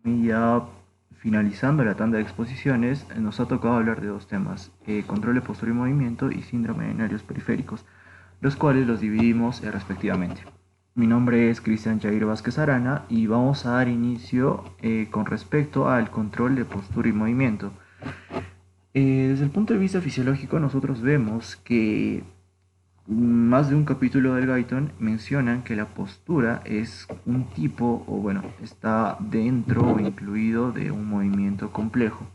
A mí ya finalizando la tanda de exposiciones, nos ha tocado hablar de dos temas, control de postura y movimiento y síndrome de nervios periféricos, los cuales los dividimos respectivamente. Mi nombre es Cristian Jair Vázquez Arana y vamos a dar inicio con respecto al control de postura y movimiento. Desde el punto de vista fisiológico, nosotros vemos que más de un capítulo del Guyton mencionan que la postura es un tipo, o bueno, está dentro o incluido de un movimiento complejo.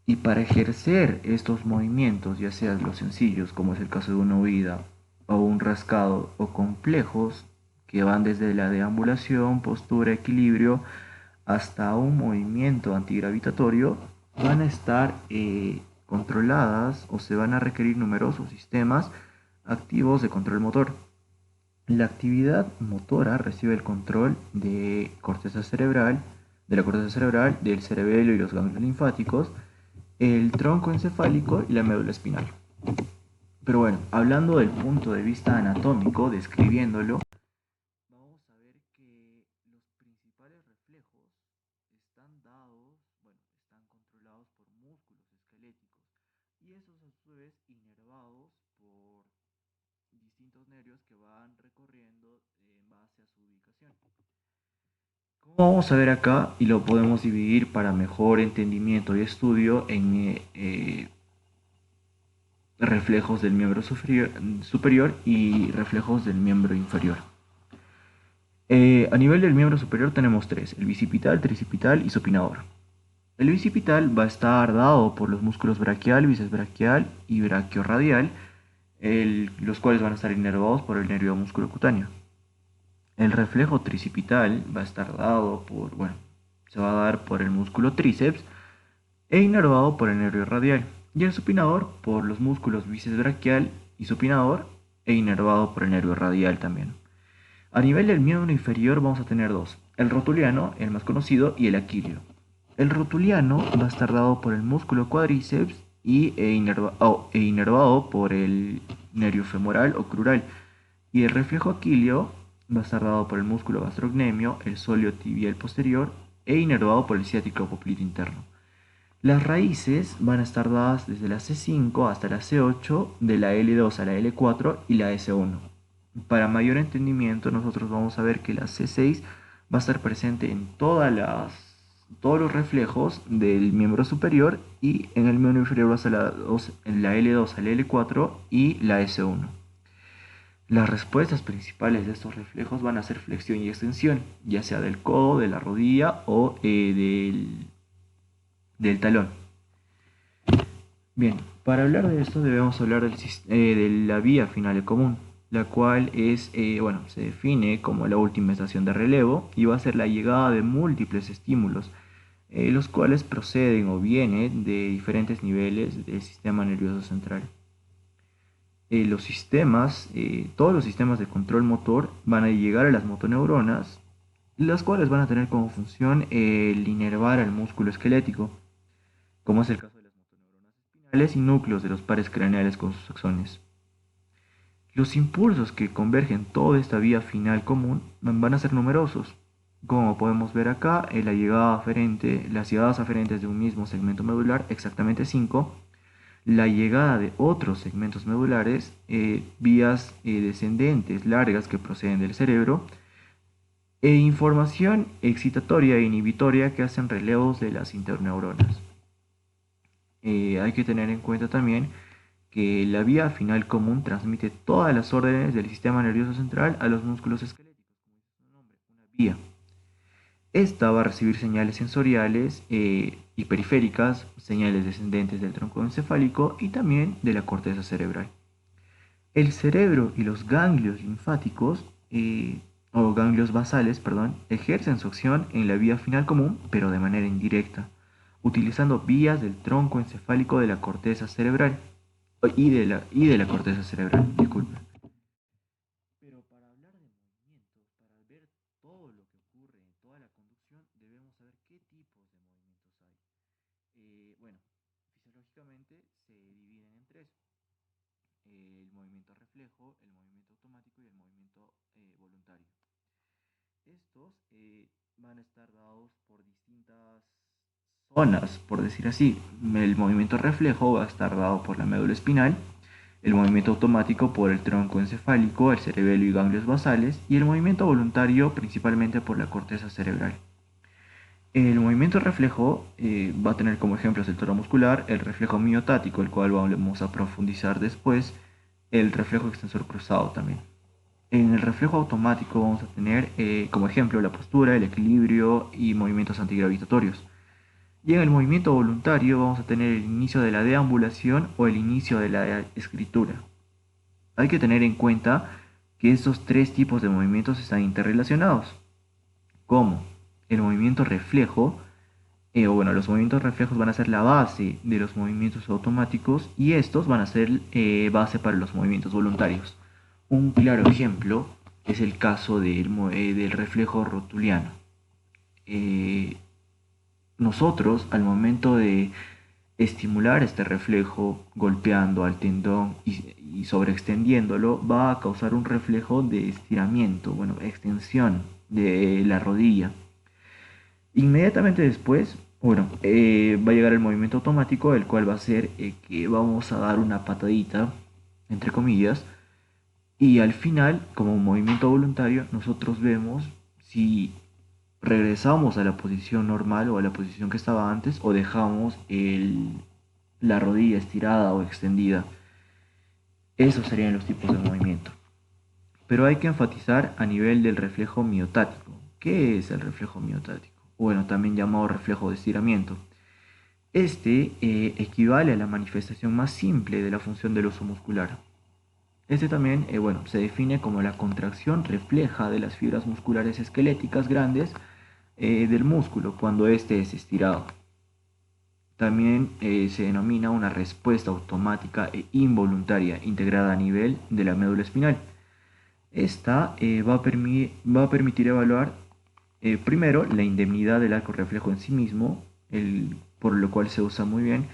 Y para ejercer estos movimientos, ya sean los sencillos, como es el caso de una huida, o un rascado, o complejos, que van desde la deambulación, postura, equilibrio, hasta un movimiento antigravitatorio, van a estar controladas o se van a requerir numerosos sistemas activos de control motor. La actividad motora recibe el control de la corteza cerebral, del cerebelo y los ganglios linfáticos, el tronco encefálico y la médula espinal. Pero bueno, hablando del punto de vista anatómico, describiéndolo, vamos a ver que los principales reflejos están dados, bueno, están controlados por músculos esqueléticos y esos a su vez inervados por distintos nervios que van recorriendo en base a su ubicación. Como vamos a ver acá, y lo podemos dividir para mejor entendimiento y estudio en reflejos del miembro superior y reflejos del miembro inferior. A nivel del miembro superior tenemos tres, el bicipital, tricipital y supinador. El bicipital va a estar dado por los músculos braquial, bíceps braquial y braquiorradial, los cuales van a estar inervados por el nervio músculo cutáneo. El reflejo tricipital va a estar dado por, bueno, se va a dar por el músculo tríceps e inervado por el nervio radial. Y el supinador por los músculos bíceps braquial y supinador e inervado por el nervio radial también. A nivel del miembro inferior vamos a tener dos, el rotuliano, el más conocido, y el aquileo. El rotuliano va a estar dado por el músculo cuádriceps e inervado por el nervio femoral o crural. Y el reflejo aquileo va a estar dado por el músculo gastrocnemio, el sóleo tibial posterior e inervado por el ciático popliteo interno. Las raíces van a estar dadas desde la C5 hasta la C8, de la L2 a la L4 y la S1. Para mayor entendimiento, nosotros vamos a ver que la C6 va a estar presente en todos los reflejos del miembro superior y en el miembro inferior va a ser en la L2 a la L4 y la S1. Las respuestas principales de estos reflejos van a ser flexión y extensión, ya sea del codo, de la rodilla o del talón. Bien, para hablar de esto debemos hablar de la vía final común, la cual es, bueno, se define como la última estación de relevo y va a ser la llegada de múltiples estímulos, los cuales proceden o vienen de diferentes niveles del sistema nervioso central. Todos los sistemas de control motor van a llegar a las motoneuronas, las cuales van a tener como función el inervar al músculo esquelético, como es el caso de las motoneuronas espinales y núcleos de los pares craneales con sus axones. Los impulsos que convergen toda esta vía final común van a ser numerosos. Como podemos ver acá, las llegadas aferentes de un mismo segmento medular, exactamente 5, la llegada de otros segmentos medulares, vías descendentes largas que proceden del cerebro, e información excitatoria e inhibitoria que hacen relevos de las interneuronas. Hay que tener en cuenta también que la vía final común transmite todas las órdenes del sistema nervioso central a los músculos esqueléticos, como dice su nombre, una vía. Esta va a recibir señales sensoriales y periféricas, señales descendentes del tronco encefálico y también de la corteza cerebral. El cerebro y los ganglios linfáticos, o ganglios basales, perdón, ejercen su acción en la vía final común, pero de manera indirecta, utilizando vías del tronco encefálico de la corteza cerebral y de la corteza cerebral, disculpe. Pero para hablar de movimientos, para ver todo lo que ocurre en toda la conducción, debemos saber qué tipos de movimientos hay. Bueno, fisiológicamente se dividen en tres: el movimiento reflejo, el movimiento automático y el movimiento voluntario. Estos van a estar dados por distintas zonas, por decir así. El movimiento reflejo va a estar dado por la médula espinal, el movimiento automático por el tronco encefálico, el cerebelo y ganglios basales, y el movimiento voluntario principalmente por la corteza cerebral. El movimiento reflejo va a tener como ejemplos el toro muscular, el reflejo miotático, el cual vamos a profundizar después, el reflejo extensor cruzado también. En el reflejo automático vamos a tener como ejemplo la postura, el equilibrio y movimientos antigravitatorios. Y en el movimiento voluntario vamos a tener el inicio de la deambulación o el inicio de la escritura. Hay que tener en cuenta que estos tres tipos de movimientos están interrelacionados, como el movimiento reflejo, los movimientos reflejos van a ser la base de los movimientos automáticos y estos van a ser base para los movimientos voluntarios. Un claro ejemplo es el caso del reflejo rotuliano. Nosotros, al momento de estimular este reflejo golpeando al tendón y sobreextendiéndolo, va a causar un reflejo de estiramiento, extensión de la rodilla. Inmediatamente después, va a llegar el movimiento automático, el cual va a ser que vamos a dar una patadita, entre comillas, y al final, como movimiento voluntario, nosotros vemos si regresamos a la posición normal o a la posición que estaba antes o dejamos la rodilla estirada o extendida. Esos serían los tipos de movimiento. Pero hay que enfatizar a nivel del reflejo miotático. ¿Qué es el reflejo miotático? Bueno, también llamado reflejo de estiramiento. Este equivale a la manifestación más simple de la función del uso muscular. Este también, se define como la contracción refleja de las fibras musculares esqueléticas grandes del músculo cuando éste es estirado. También se denomina una respuesta automática e involuntaria integrada a nivel de la médula espinal. Esta va a permitir evaluar primero la indemnidad del arco reflejo en sí mismo, por lo cual se usa muy bien,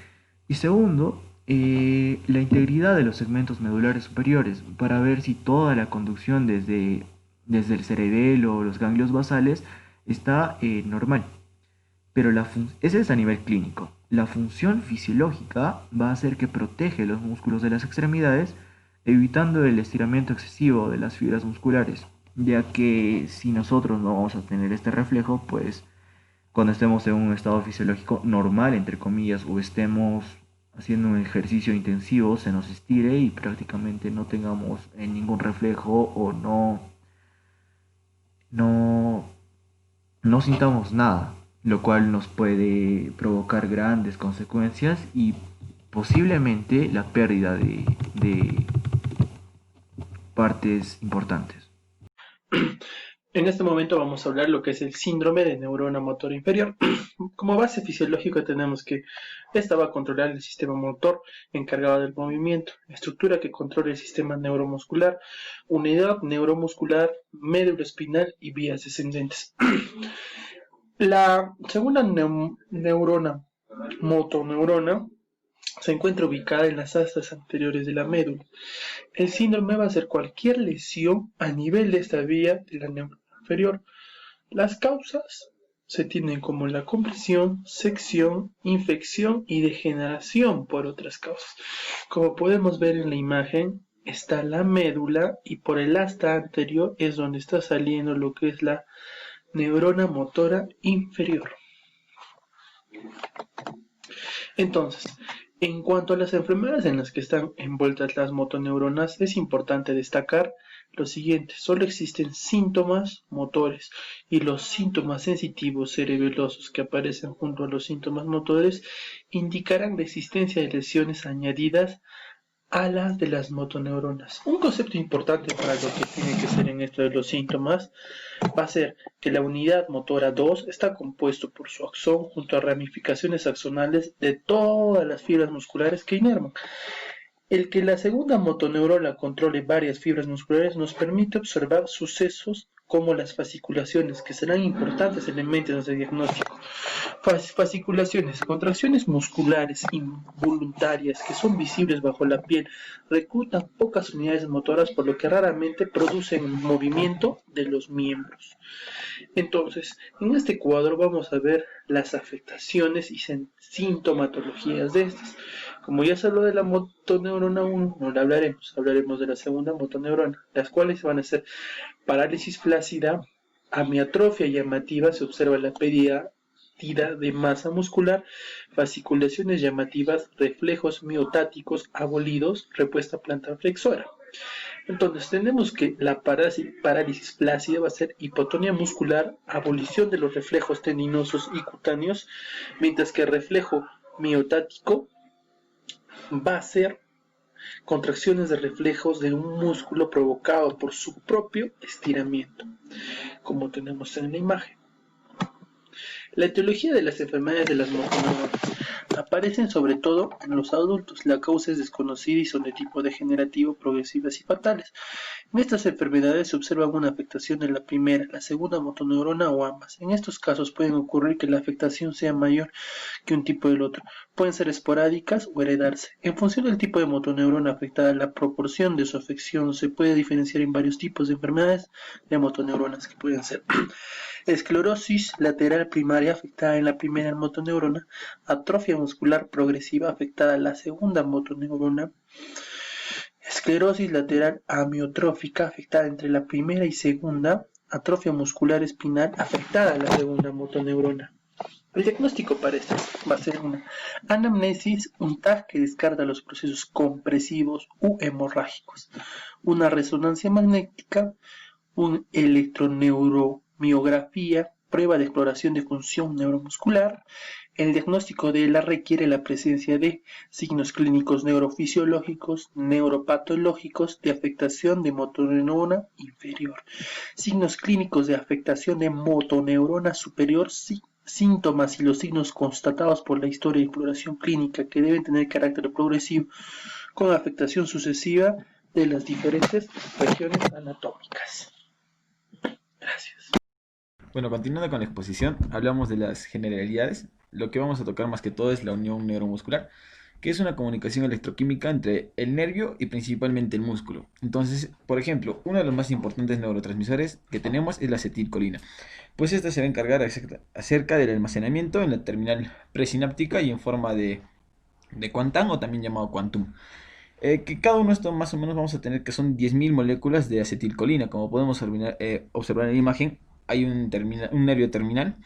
y segundo, la integridad de los segmentos medulares superiores para ver si toda la conducción desde el cerebelo o los ganglios basales está normal. Pero ese es a nivel clínico. La función fisiológica va a ser que protege los músculos de las extremidades, evitando el estiramiento excesivo de las fibras musculares, ya que si nosotros no vamos a tener este reflejo, pues cuando estemos en un estado fisiológico normal, entre comillas, o estemos haciendo un ejercicio intensivo, se nos estire y prácticamente no tengamos ningún reflejo o no, no sintamos nada, lo cual nos puede provocar grandes consecuencias y posiblemente la pérdida de partes importantes. En este momento vamos a hablar lo que es el síndrome de neurona motora inferior. Como base fisiológica tenemos que esta va a controlar el sistema motor encargado del movimiento, estructura que controla el sistema neuromuscular, unidad neuromuscular, médula espinal y vías descendentes. La segunda neurona, motoneurona, se encuentra ubicada en las astas anteriores de la médula. El síndrome va a ser cualquier lesión a nivel de esta vía de la neurona inferior. Las causas se tienen como la compresión, sección, infección y degeneración por otras causas. Como podemos ver en la imagen, está la médula y por el asta anterior es donde está saliendo lo que es la neurona motora inferior. Entonces, en cuanto a las enfermedades en las que están envueltas las motoneuronas, es importante destacar lo siguiente: solo existen síntomas motores y los síntomas sensitivos cerebelosos que aparecen junto a los síntomas motores indicarán la existencia de lesiones añadidas a las de las motoneuronas. Un concepto importante para lo que tiene que ser en esto de los síntomas va a ser que la unidad motora 2 está compuesto por su axón junto a ramificaciones axonales de todas las fibras musculares que inervan. El que la segunda motoneurona controle varias fibras musculares nos permite observar sucesos como las fasciculaciones, que serán importantes elementos de diagnóstico. Fasciculaciones, contracciones musculares involuntarias que son visibles bajo la piel, reclutan pocas unidades motoras, por lo que raramente producen movimiento de los miembros. Entonces, en este cuadro vamos a ver las afectaciones y sintomatologías de estas. Como ya se habló de la motoneurona 1, no la hablaremos de la segunda motoneurona, las cuales van a ser parálisis flácida, amiatrofia llamativa, se observa la pérdida de masa muscular, fasciculaciones llamativas, reflejos miotáticos abolidos, repuesta plantar flexora. Entonces tenemos que la parálisis flácida va a ser hipotonía muscular, abolición de los reflejos tendinosos y cutáneos, mientras que el reflejo miotático va a ser contracciones de reflejos de un músculo provocado por su propio estiramiento, como tenemos en la imagen. La etiología de las enfermedades de las motoneuronas aparecen sobre todo en los adultos. La causa es desconocida y son de tipo degenerativo, progresivas y fatales. En estas enfermedades se observa una afectación de la primera, la segunda motoneurona o ambas. En estos casos pueden ocurrir que la afectación sea mayor que un tipo del otro. Pueden ser esporádicas o heredarse. En función del tipo de motoneurona afectada, la proporción de su afección se puede diferenciar en varios tipos de enfermedades de motoneuronas que pueden ser esclerosis lateral primaria afectada en la primera motoneurona, atrofia muscular progresiva afectada en la segunda motoneurona, esclerosis lateral amiotrófica afectada entre la primera y segunda, atrofia muscular espinal afectada en la segunda motoneurona. El diagnóstico para esto va a ser una anamnesis, un TAC que descarta los procesos compresivos u hemorrágicos, una resonancia magnética, un electroneuromiografía, prueba de exploración de función neuromuscular. El diagnóstico de ELA requiere la presencia de signos clínicos neurofisiológicos, neuropatológicos de afectación de motoneurona inferior, signos clínicos de afectación de motoneurona superior, síntomas y los signos constatados por la historia de exploración clínica que deben tener carácter progresivo con afectación sucesiva de las diferentes regiones anatómicas. Gracias. Bueno, continuando con la exposición, hablamos de las generalidades. Lo que vamos a tocar más que todo es la unión neuromuscular, que es una comunicación electroquímica entre el nervio y principalmente el músculo. Entonces, por ejemplo, uno de los más importantes neurotransmisores que tenemos es la acetilcolina, pues esta se va a encargar acerca del almacenamiento en la terminal presináptica y en forma de Quantum o también llamado Quantum. Que cada uno de estos más o menos vamos a tener que son 10.000 moléculas de acetilcolina. Como podemos observar en la imagen, hay un nervio terminal.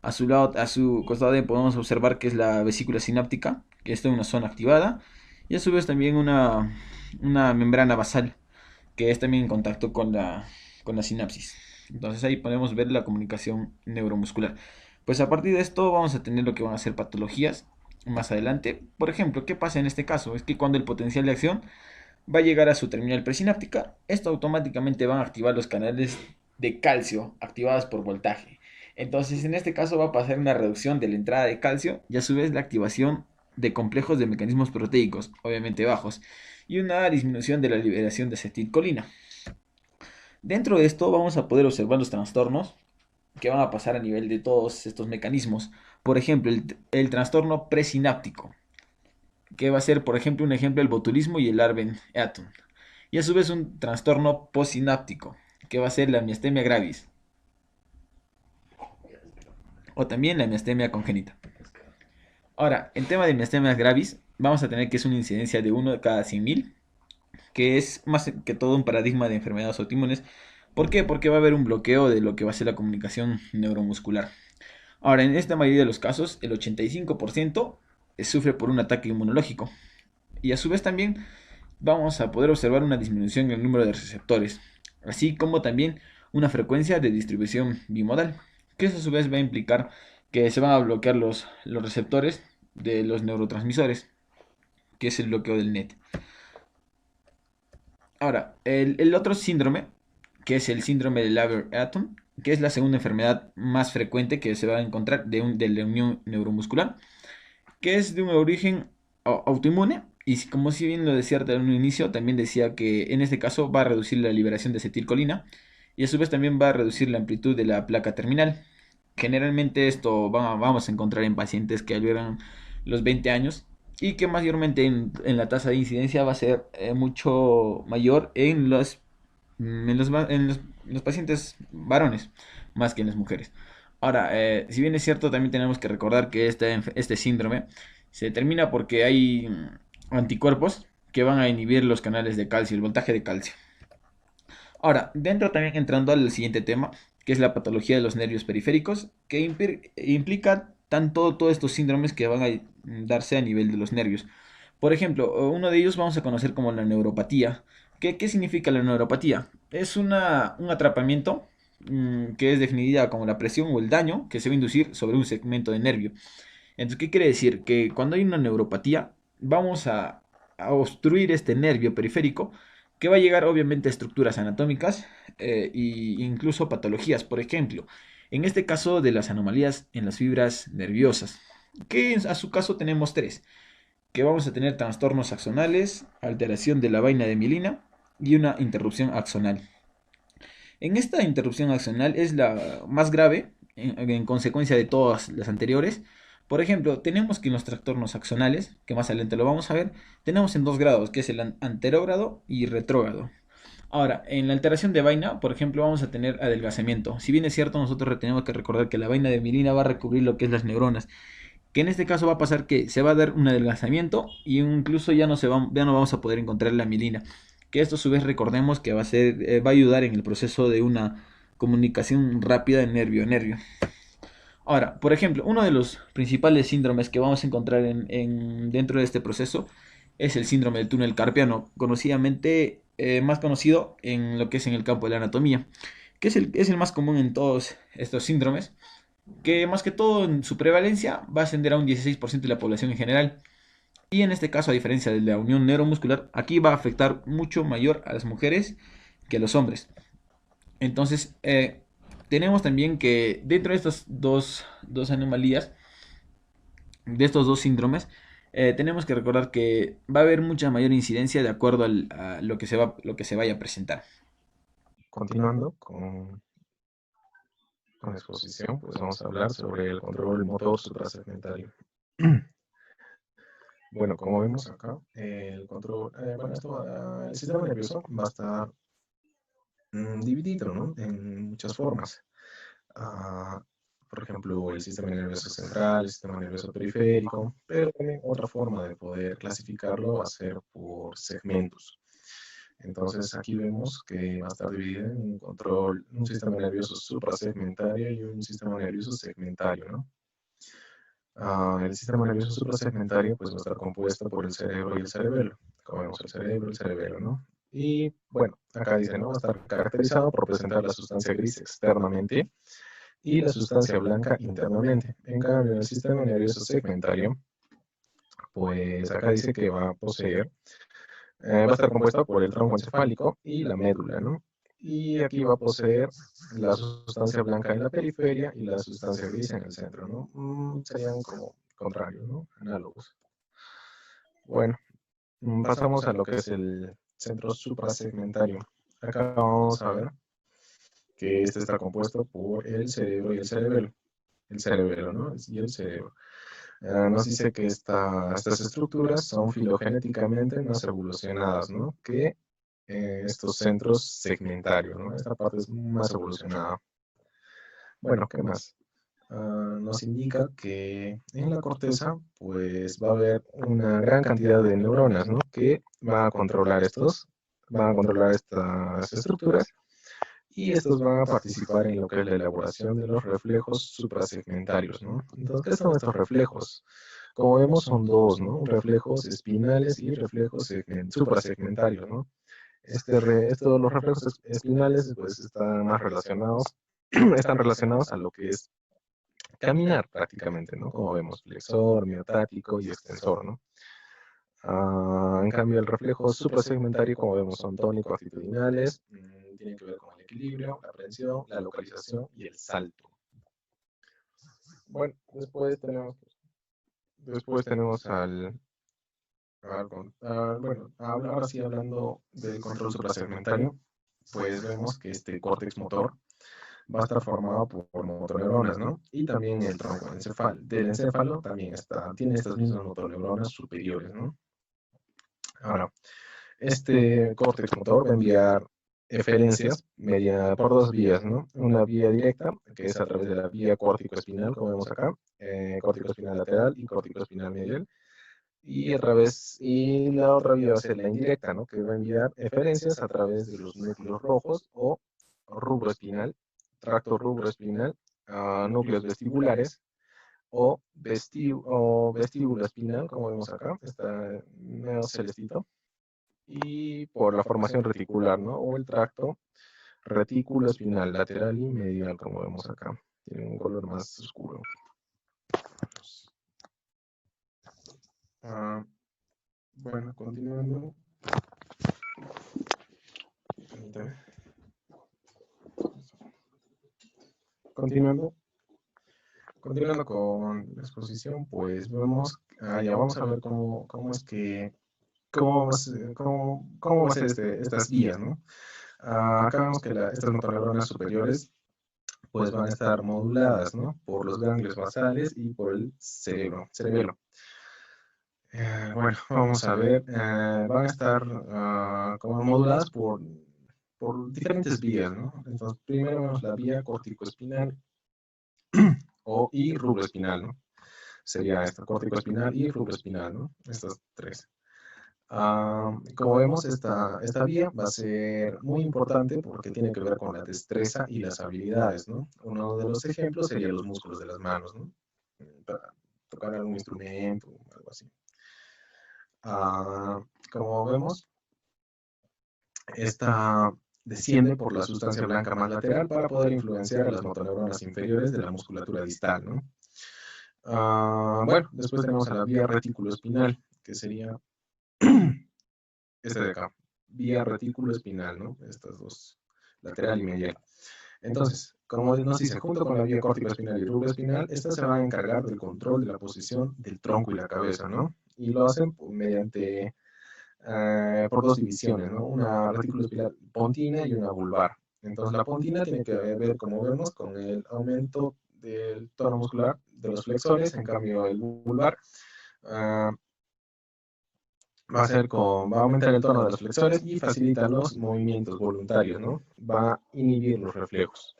A su lado, a su costado podemos observar que es la vesícula sináptica, que está en una zona activada. Y a su vez también una membrana basal, que es también en contacto con la sinapsis. Entonces ahí podemos ver la comunicación neuromuscular. Pues a partir de esto vamos a tener lo que van a ser patologías más adelante. Por ejemplo, ¿qué pasa en este caso? Es que cuando el potencial de acción va a llegar a su terminal presináptica, esto automáticamente va a activar los canales de calcio activados por voltaje. Entonces, en este caso va a pasar una reducción de la entrada de calcio y a su vez la activación de complejos de mecanismos proteicos, obviamente bajos, y una disminución de la liberación de acetilcolina. Dentro de esto vamos a poder observar los trastornos que van a pasar a nivel de todos estos mecanismos. Por ejemplo, el trastorno presináptico, que va a ser, por ejemplo, un ejemplo el botulismo y el Arben-Eaton. Y a su vez un trastorno postsináptico, que va a ser la miastenia gravis, o también la miastenia congénita. Ahora, en tema de miastenia gravis, vamos a tener que es una incidencia de 1 de cada 100.000, que es más que todo un paradigma de enfermedades autoinmunes. ¿Por qué? Porque va a haber un bloqueo de lo que va a ser la comunicación neuromuscular. Ahora, en esta mayoría de los casos, el 85% sufre por un ataque inmunológico. Y a su vez también vamos a poder observar una disminución en el número de receptores, así como también una frecuencia de distribución bimodal, que eso a su vez va a implicar que se van a bloquear los receptores de los neurotransmisores, que es el bloqueo del NET. Ahora, el otro síndrome, que es el síndrome de Laver-Eaton, que es la segunda enfermedad más frecuente que se va a encontrar de la unión neuromuscular, que es de un origen autoinmune, y como si bien lo decía en un inicio, también decía que en este caso va a reducir la liberación de acetilcolina y a su vez también va a reducir la amplitud de la placa terminal. Generalmente esto vamos a encontrar en pacientes que albergan los 20 años y que mayormente en la tasa de incidencia va a ser mucho mayor en los pacientes varones más que en las mujeres. Ahora, si bien es cierto, también tenemos que recordar que este síndrome se determina porque hay anticuerpos que van a inhibir los canales de calcio, el voltaje de calcio. Ahora, dentro también entrando al siguiente tema, que es la patología de los nervios periféricos, que implica tanto todos estos síndromes que van a darse a nivel de los nervios. Por ejemplo, uno de ellos vamos a conocer como la neuropatía. ¿Qué significa la neuropatía? Es un atrapamiento que es definida como la presión o el daño que se va a inducir sobre un segmento de nervio. Entonces, ¿qué quiere decir? Que cuando hay una neuropatía, vamos a obstruir este nervio periférico que va a llegar obviamente a estructuras anatómicas e incluso patologías. Por ejemplo, en este caso de las anomalías en las fibras nerviosas, que a su caso tenemos tres, que vamos a tener trastornos axonales, alteración de la vaina de mielina y una interrupción axonal. En esta interrupción axonal es la más grave en consecuencia de todas las anteriores. Por ejemplo, tenemos que en los trastornos axonales, que más adelante lo vamos a ver, tenemos en dos grados, que es el anterógrado y retrógrado. Ahora, en la alteración de vaina, por ejemplo, vamos a tener adelgazamiento. Si bien es cierto, nosotros tenemos que recordar que la vaina de mielina va a recubrir lo que es las neuronas, que en este caso va a pasar que se va a dar un adelgazamiento y incluso ya no vamos a poder encontrar la mielina. Que esto a su vez recordemos que va a ayudar en el proceso de una comunicación rápida de nervio a nervio. Ahora, por ejemplo, uno de los principales síndromes que vamos a encontrar dentro de este proceso es el síndrome del túnel carpiano, conocidamente más conocido en lo que es en el campo de la anatomía, que es el más común en todos estos síndromes, que más que todo en su prevalencia va a ascender a un 16% de la población en general. Y en este caso, a diferencia de la unión neuromuscular, aquí va a afectar mucho mayor a las mujeres que a los hombres. Entonces, tenemos también que dentro de estas dos anomalías, de estos dos síndromes, tenemos que recordar que va a haber mucha mayor incidencia de acuerdo a lo que se vaya a presentar. Continuando con la exposición, pues vamos a hablar sobre el control motor suprasegmentario. Bueno, como vemos acá, el control, el sistema nervioso va a estar dividido, ¿no?, en muchas formas. Ah, por ejemplo, el sistema nervioso central, el sistema nervioso periférico, pero también otra forma de poder clasificarlo va a ser por segmentos. Entonces aquí vemos que va a estar dividido en un sistema nervioso suprasegmentario y un sistema nervioso segmentario, ¿no? El sistema nervioso suprasegmentario pues va a estar compuesto por el cerebro y el cerebelo. Como vemos, el cerebro y el cerebelo, ¿no? Y bueno, acá dice, ¿no? Va a estar caracterizado por presentar la sustancia gris externamente y la sustancia blanca internamente. En cambio, el sistema nervioso segmentario, pues acá dice que va a poseer, va a estar compuesto por el tronco encefálico y la médula, ¿no? Y aquí va a poseer la sustancia blanca en la periferia y la sustancia gris en el centro, ¿no? Serían como contrarios, ¿no? Análogos. Bueno, pasamos a lo que es el centro suprasegmentario. Acá vamos a ver que este está compuesto por el cerebro y el cerebelo. El cerebelo, ¿no? Y el cerebro. Nos dice que estas estructuras son filogenéticamente más evolucionadas, ¿no?, que estos centros segmentarios, ¿no? Esta parte es más evolucionada. Bueno, ¿qué más? Nos indica que en la corteza pues va a haber una gran cantidad de neuronas, ¿no?, que van a controlar estas estructuras, y estos van a participar en lo que es la elaboración de los reflejos suprasegmentarios, ¿no? Entonces, ¿qué son estos reflejos? Como vemos, son dos, ¿no? Reflejos espinales y reflejos suprasegmentarios, ¿no? Los reflejos espinales pues están más relacionados, están relacionados a lo que es caminar prácticamente, ¿no? Como vemos, flexor, miotático y extensor, ¿no? En cambio, el reflejo suprasegmentario, como vemos, son tónico-actitudinales, tienen que ver con el equilibrio, la aprehensión, la localización y el salto. Bueno, después tenemos bueno, ahora sí hablando del control suprasegmentario, pues vemos que este córtex motor va a estar formado por motoneuronas, ¿no? Y también el tronco del encéfalo también tiene estas mismas motoneuronas superiores, ¿no? Ahora, este córtex motor va a enviar eferencias por dos vías, ¿no? Una vía directa, que es a través de la vía córtico-espinal, como vemos acá, córtico-espinal lateral y córtico-espinal medial, y la otra vía va a ser la indirecta, ¿no? Que va a enviar eferencias a través de los núcleos rojos o rubro espinal, tracto rubro espinal, núcleos vestibulares o vestíbulo espinal, como vemos acá, está medio celestito, y por la formación reticular, ¿no? O el tracto retículo espinal lateral y medial, como vemos acá. Tiene un color más oscuro. Bueno, continuando. Permítame. Continuando con la exposición, pues ya vamos a ver cómo va a ser estas vías, ¿no? Acá vemos que estas motoneuronas superiores pues van a estar moduladas, ¿no? Por los ganglios basales y por el cerebelo. Bueno, vamos a ver, van a estar como moduladas por diferentes vías, ¿no? Entonces, primero vemos la vía córtico-espinal y rubroespinal, ¿no? Sería esta, córtico-espinal y rubroespinal, ¿no? Estas tres. Como vemos, esta vía va a ser muy importante porque tiene que ver con la destreza y las habilidades, ¿no? Uno de los ejemplos sería los músculos de las manos, ¿no? Para tocar algún instrumento, algo así. Como vemos, esta desciende por la sustancia blanca más lateral para poder influenciar a las motoneuronas inferiores de la musculatura distal, ¿no? Bueno, después tenemos a la vía retículo-espinal, que sería esta de acá, vía retículo-espinal, ¿no? Estas dos, lateral y medial. Entonces, como nos dice, junto con la vía córtico-espinal y rubroespinal, estas se van a encargar del control de la posición del tronco y la cabeza, ¿no? Y lo hacen mediante por dos divisiones, ¿no? Una retículo espinal pontina y una vulvar. Entonces la pontina tiene que ver, como vemos, con el aumento del tono muscular de los flexores, en cambio el vulvar va a aumentar el tono de los flexores y facilita los movimientos voluntarios, ¿no? Va a inhibir los reflejos.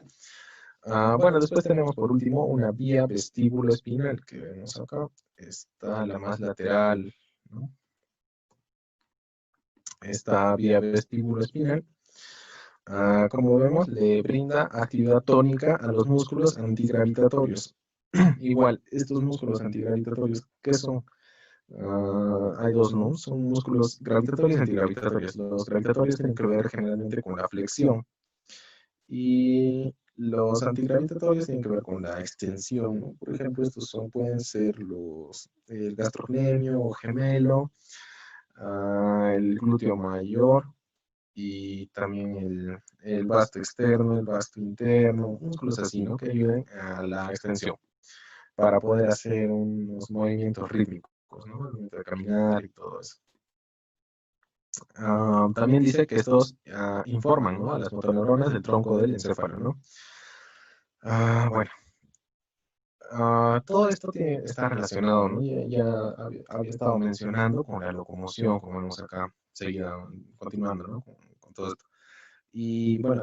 Bueno, después tenemos por último una vía vestíbulo espinal, que vemos acá, está la más lateral, ¿no? Esta vía vestíbulo espinal, como vemos, le brinda actividad tónica a los músculos antigravitatorios. Igual, estos músculos antigravitatorios, ¿qué son? Hay dos, ¿no? Son músculos gravitatorios y antigravitatorios. Los gravitatorios tienen que ver generalmente con la flexión y los antigravitatorios tienen que ver con la extensión, ¿no? Por ejemplo, pueden ser el gastrocnemio o gemelo, el glúteo mayor y también el vasto externo, el vasto interno, músculos así, ¿no? Que ayuden a la extensión para poder hacer unos movimientos rítmicos, ¿no? El movimiento de caminar y todo eso. También dice que estos informan, ¿no? A las motoneuronas del tronco del encéfalo, ¿no? Bueno, todo esto está relacionado, ¿no? Ya había estado mencionando con la locomoción, como vemos acá, continuando, ¿no? Con todo esto. Y bueno,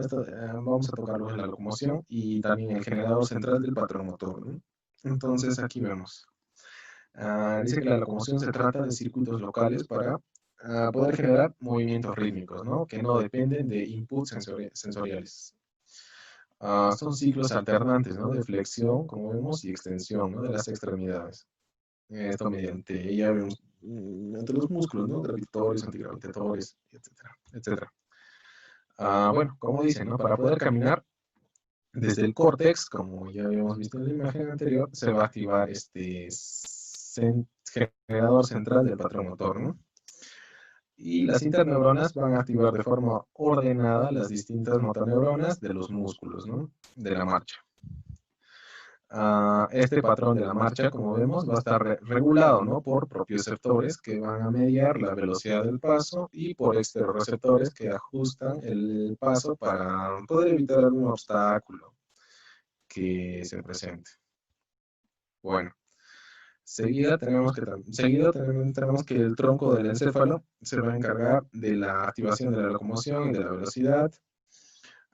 vamos a tocar luego la locomoción y también el generador central del patrón motor, ¿no? Entonces aquí vemos. Dice que la locomoción se trata de circuitos locales para poder generar movimientos rítmicos, ¿no? Que no dependen de inputs sensoriales. Son ciclos alternantes, ¿no? De flexión, como vemos, y extensión, ¿no? De las extremidades. Esto mediante los músculos, ¿no? Gravitatorios, antigravitatorios, etcétera, etcétera. Bueno, como dicen, ¿no? Para poder caminar desde el córtex, como ya habíamos visto en la imagen anterior, se va a activar este generador central del patrón motor, ¿no? Y las interneuronas van a activar de forma ordenada las distintas motoneuronas de los músculos, ¿no? De la marcha. Este patrón de la marcha, como vemos, va a estar regulado, ¿no? Por propioceptores que van a mediar la velocidad del paso y por estereoreceptores que ajustan el paso para poder evitar algún obstáculo que se presente. Bueno, seguido tenemos que el tronco del encéfalo se va a encargar de la activación de la locomoción y de la velocidad.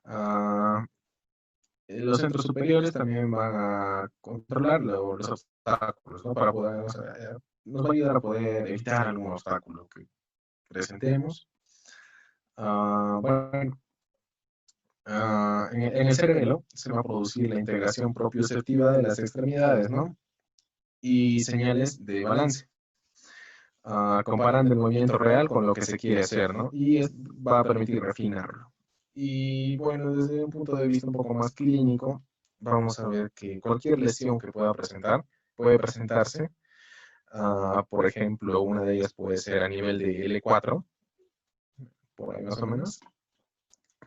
Ah, los centros superiores también van a controlar los obstáculos, ¿no? Para poder, o sea, nos va a ayudar a poder evitar algún obstáculo que presentemos. Bueno, en el cerebelo se va a producir la integración propioceptiva de las extremidades, ¿no? Y señales de balance, comparando el movimiento real con lo que se quiere hacer, ¿no? Va a permitir refinarlo. Y bueno, desde un punto de vista un poco más clínico, vamos a ver que cualquier lesión que puede presentarse. Por ejemplo, una de ellas puede ser a nivel de L4, por ahí más o menos.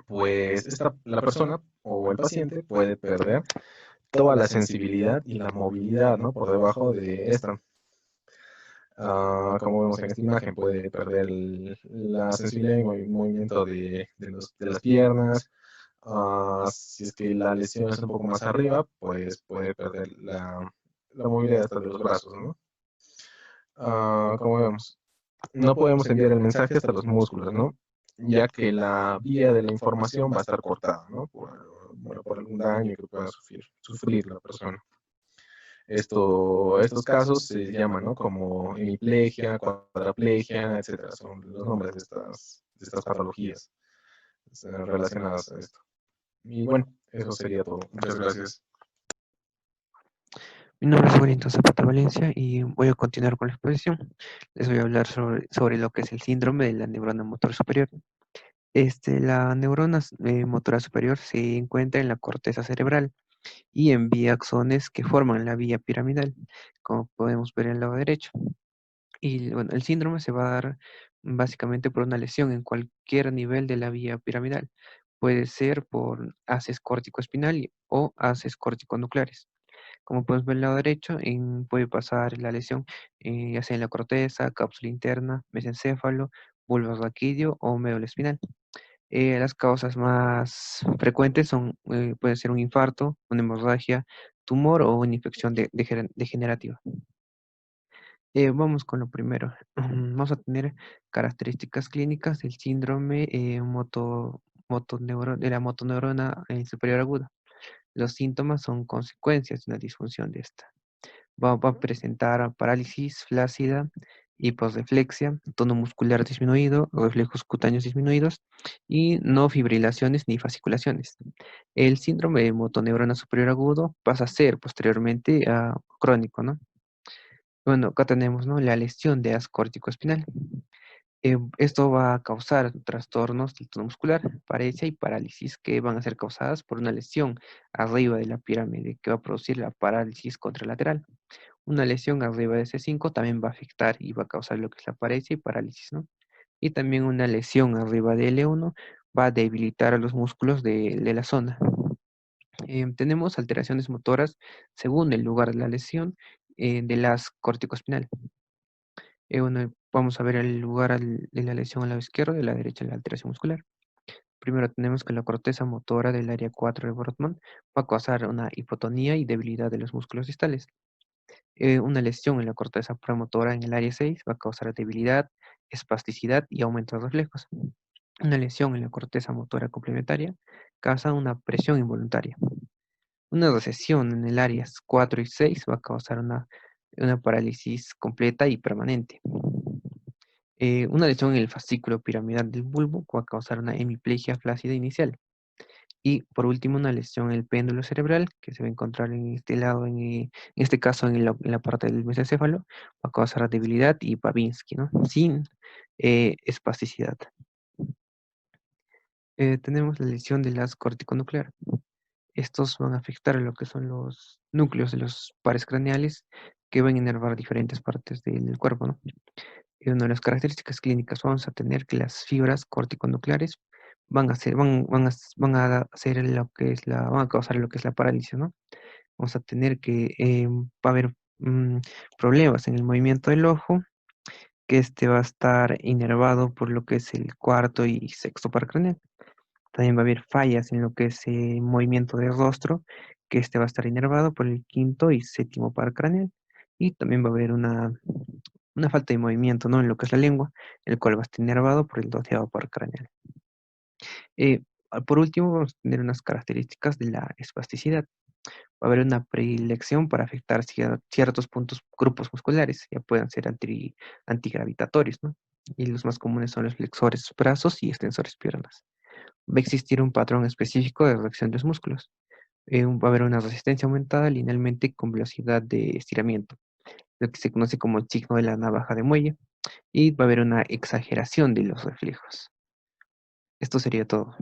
Pues la persona o el paciente puede perder toda la sensibilidad y la movilidad, ¿no? Por debajo de esta. Como vemos en esta imagen, puede perder la sensibilidad y movimiento de las piernas. Si es que la lesión es un poco más arriba, pues puede perder la movilidad hasta de los brazos, ¿no? Como vemos, no podemos enviar el mensaje hasta los músculos, ¿no? Ya que la vía de la información va a estar cortada, ¿no? Por algún daño que pueda sufrir la persona. Estos casos se llaman, ¿no? Como hemiplegia, cuadraplegia, etcétera. Son los nombres de estas patologías relacionadas a esto. Y bueno, eso sería todo. Muchas gracias. Mi nombre es Wellington Zapata Valencia y voy a continuar con la exposición. Les voy a hablar sobre lo que es el síndrome de la neurona motora superior. La neurona motora superior se encuentra en la corteza cerebral y envía axones que forman la vía piramidal, como podemos ver en el lado derecho. Y bueno, el síndrome se va a dar básicamente por una lesión en cualquier nivel de la vía piramidal. Puede ser por haces córtico-espinal o haces córtico-nucleares. Como podemos ver el lado derecho, puede pasar la lesión ya sea en la corteza, cápsula interna, mesencéfalo, bulbo raquídeo o médula espinal. Las causas más frecuentes pueden ser un infarto, una hemorragia, tumor o una infección degenerativa. Vamos con lo primero. Vamos a tener características clínicas del síndrome de la motoneurona superior aguda. Los síntomas son consecuencias de una disfunción de esta. Va a presentar parálisis flácida, hiposreflexia, tono muscular disminuido, reflejos cutáneos disminuidos y no fibrilaciones ni fasciculaciones. El síndrome de motoneurona superior agudo pasa a ser posteriormente crónico, ¿no? Bueno, acá tenemos, ¿no? La lesión de haz córtico-espinal. Esto va a causar trastornos del tono muscular, paresia y parálisis que van a ser causadas por una lesión arriba de la pirámide que va a producir la parálisis contralateral. Una lesión arriba de C5 también va a afectar y va a causar lo que es la paresia y parálisis, ¿no? Y también una lesión arriba de L1 va a debilitar a los músculos de la zona. Tenemos alteraciones motoras según el lugar de la lesión de las corticoespinal. Bueno, vamos a ver el lugar de la lesión al lado izquierdo y a la derecha la alteración muscular. Primero tenemos que la corteza motora del área 4 de Brodmann va a causar una hipotonía y debilidad de los músculos distales. Una lesión en la corteza premotora en el área 6 va a causar debilidad, espasticidad y aumento de reflejos. Una lesión en la corteza motora complementaria causa una presión involuntaria. Una recesión en el áreas 4 y 6 va a causar una parálisis completa y permanente. Una lesión en el fascículo piramidal del bulbo va a causar una hemiplegia flácida inicial. Y por último, una lesión en el péndulo cerebral, que se va a encontrar en este lado, en este caso en la parte del mesencéfalo, va a causar debilidad y Babinski, ¿no? Sin espasticidad. Tenemos la lesión de las corticonuclear. Estos van a afectar a lo que son los núcleos de los pares craneales que van a inervar diferentes partes del cuerpo, ¿no? Y una de las características clínicas vamos a tener que las fibras corticonucleares van a causar lo que es la parálisis, ¿no? vamos a tener que va a haber problemas en el movimiento del ojo, que este va a estar inervado por lo que es el cuarto y sexto par craneal. También va a haber fallas en lo que es el movimiento del rostro, que este va a estar inervado por el quinto y séptimo par craneal. Y también va a haber una falta de movimiento, ¿no? En lo que es la lengua, el cual va a estar inervado por el doceavo par craneal. Por último, vamos a tener unas características de la espasticidad. Va a haber una predilección para afectar ciertos grupos musculares, ya puedan ser antigravitatorios, ¿no? Y los más comunes son los flexores brazos y extensores piernas. Va a existir un patrón específico de reacción de los músculos. Va a haber una resistencia aumentada linealmente con velocidad de estiramiento, lo que se conoce como el signo de la navaja de muelle, y va a haber una exageración de los reflejos. Esto sería todo.